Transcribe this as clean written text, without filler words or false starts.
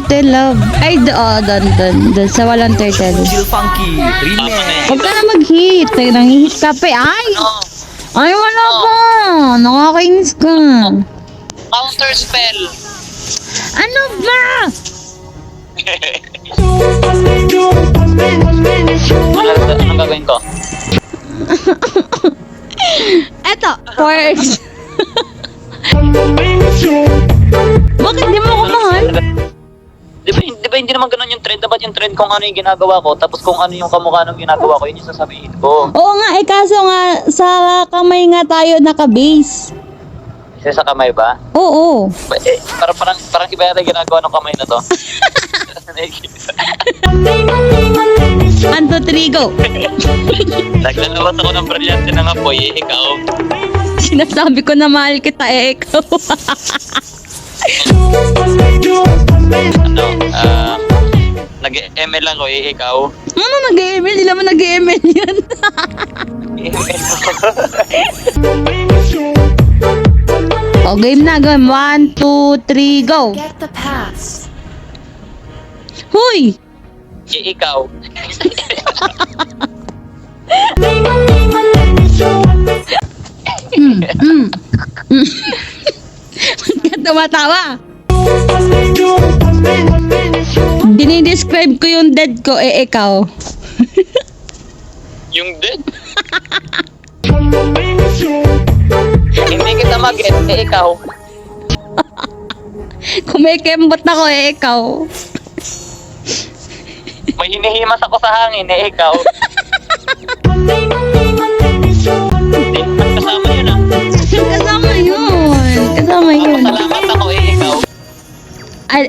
turtle, love. Ay, doon. Sa walang turtle. Chill Funky, remix. Huwag ka na mag-hit. Nangihit ka pa. Ay! Ay, wala pa. Nakakainis ka. Counter spell. Ano ba? Anong gagawin ko? Eto, force. Bakit di mo ako mahal? Di ba hindi naman ganun yung trend? Dapat yung trend kung ano yung ginagawa ko, tapos kung ano yung kamukha ng ginagawa ko, yun yung sasabihin ko. Oo nga, kaso nga, sa kamay nga tayo naka-base. Isa sa kamay ba? Oo. Parang iba yata yung ginagawa ng kamay na to. 1, 2, 3, go. Naglalabas ako ng brilyante ng apoy, ikaw. Sinasabi ko na mahal kita, ikaw. Nag-ML ako, ikaw. Ano nag-email? Hindi naman nag-email yan. O, game na, game. 1, 2, 3, go. Get the pass. Huy! Ikaw. Ba't ka tumatawa? Dinidescribe ko yung dead ko, ikaw. Yung dead? Hindi kita mag-get, ikaw. Kumikembot ako, ikaw. May hinihimas ako sa hangin, ikaw. Hindi naman kasama yun, ah. Kasama yun. Kasama yun. Salamat ako, ikaw. Ay,